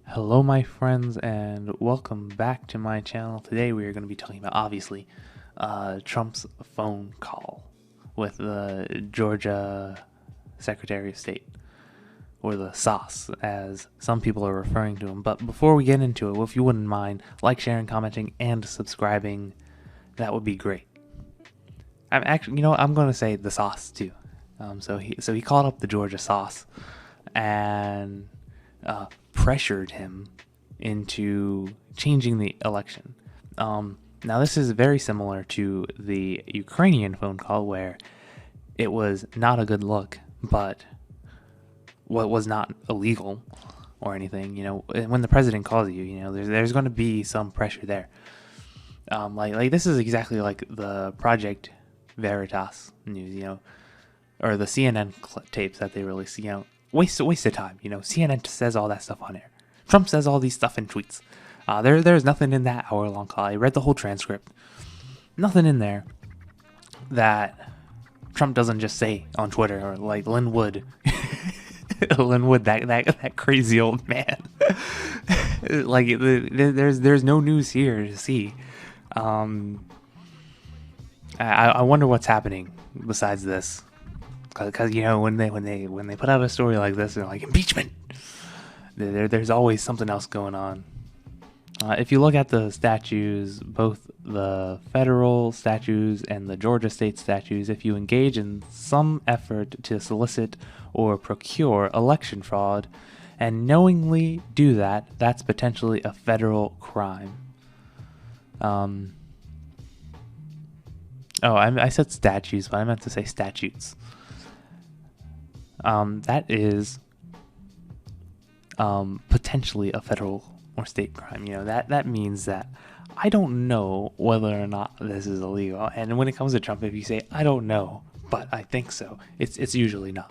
Hello my friends and welcome back to my channel. Today we are going to be talking about, obviously, Trump's phone call with the Georgia Secretary of State, or the SOS as some people are referring to him. But before we get into it, if you wouldn't mind, like, sharing, commenting, and subscribing, that would be great. I'm actually, I'm going to say the SOS too. So he called up the Georgia SOS and pressured him into changing the election. Now, this is very similar to the Ukrainian phone call where it was not a good look, but what was not illegal or anything. When the president calls you, there's going to be some pressure there. Like this is exactly like the Project Veritas news, or the CNN tapes that they release. Waste of time. CNN says all that stuff on air. Trump says all these stuff in tweets. There's nothing in that hour-long call. I read the whole transcript. Nothing in there that Trump doesn't just say on Twitter, or like Lynn Wood. Lynn Wood, that crazy old man. Like there's no news here to see. I wonder what's happening besides this. Because when they put out a story like this, they're like impeachment. There's always something else going on. If you look at the statues, both the federal statues and the Georgia state statues, if you engage in some effort to solicit or procure election fraud and knowingly do that, that's potentially a federal crime. I said statues, but I meant to say statutes. That is potentially a federal or state crime. That means that I don't know whether or not this is illegal. And when it comes to Trump, if you say I don't know, but I think so, it's usually not.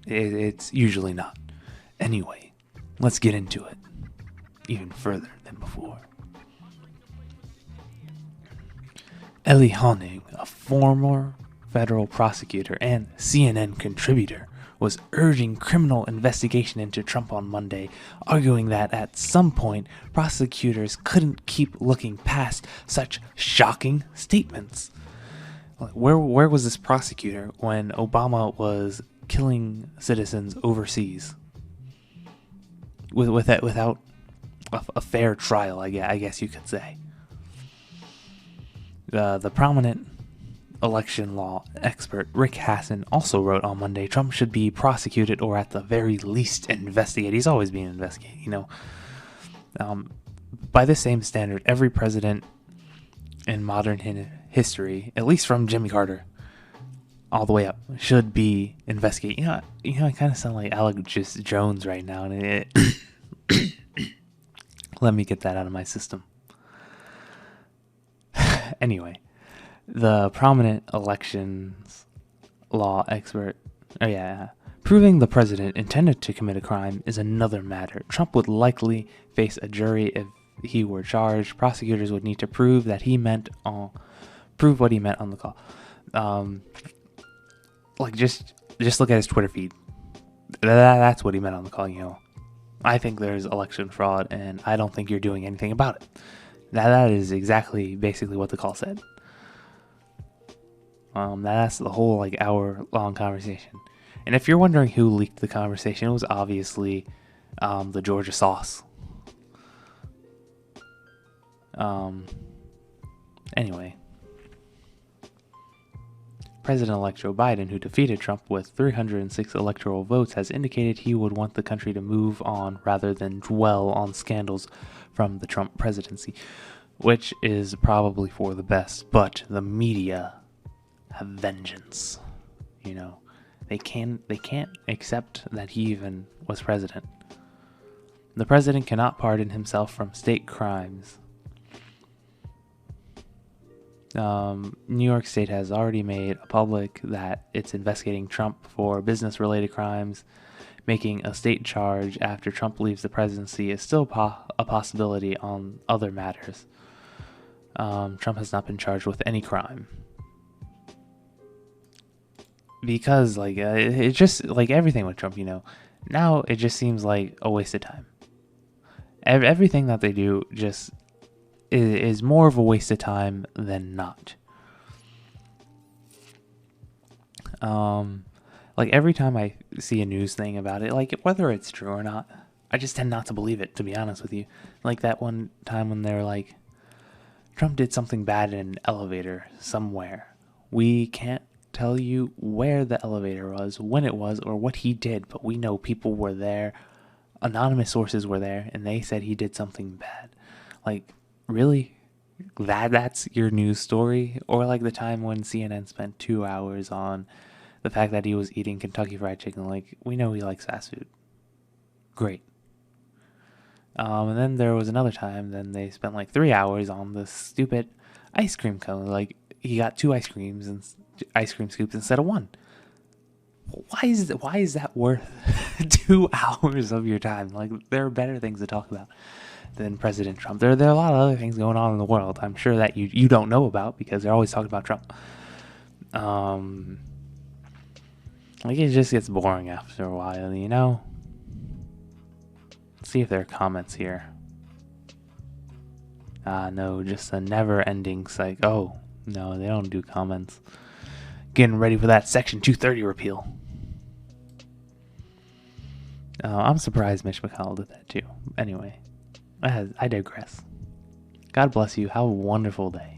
It's usually not. Anyway, let's get into it even further than before. Ellie Honig, a former federal prosecutor and CNN contributor, was urging criminal investigation into Trump on Monday, arguing that at some point prosecutors couldn't keep looking past such shocking statements. Where was this prosecutor when Obama was killing citizens overseas without a fair trial? I guess you could say. The prominent election law expert Rick Hassan also wrote on Monday Trump should be prosecuted or at the very least investigated. He's always being investigated, by the same standard, every president in modern history, at least from Jimmy Carter all the way up, should be investigated. I kind of sound like Alex Jones right now, and let me get that out of my system. Anyway, the prominent elections law expert, proving the president intended to commit a crime is another matter. Trump would likely face a jury if he were charged. Prosecutors would need to prove what he meant on the call. Just look at his Twitter feed. That's what he meant on the call. I think there's election fraud, and I don't think you're doing anything about it. That is basically what the call said. That's the whole hour-long conversation. And if you're wondering who leaked the conversation, it was obviously the Georgia SOS. Anyway, President-elect Joe Biden, who defeated Trump with 306 electoral votes, has indicated he would want the country to move on rather than dwell on scandals from the Trump presidency, which is probably for the best. But the media have vengeance. They can't accept that he even was president. The president cannot pardon himself from state crimes. New York State has already made public that it's investigating Trump for business-related crimes. Making a state charge after Trump leaves the presidency is still a possibility on other matters. Trump has not been charged with any crime. Because, it's just, everything with Trump, now it just seems like a waste of time. Everything that they do just is more of a waste of time than not. Like every time I see a news thing about it, like whether it's true or not, I just tend not to believe it, to be honest with you. Like that one time when they were like, Trump did something bad in an elevator somewhere. We can't tell you where the elevator was, when it was, or what he did, but we know people were there. Anonymous sources were there, and they said he did something bad. Like, really? That's your news story? Or like the time when CNN spent 2 hours on the fact that he was eating Kentucky Fried Chicken. Like, we know he likes fast food. Great. And then there was another time, then they spent like 3 hours on this stupid ice cream cone. Like, he got 2 ice creams and ice cream scoops instead of 1. Why is that worth 2 hours of your time? Like, there are better things to talk about than President Trump. There are a lot of other things going on in the world, I'm sure, that you don't know about because they're always talking about Trump. Like, it just gets boring after a while, you know? Let's see if there are comments here. No, just a never-ending cycle. Oh, no, they don't do comments. Getting ready for that Section 230 repeal. I'm surprised Mitch McConnell did that too. Anyway, I digress. God bless you. Have a wonderful day.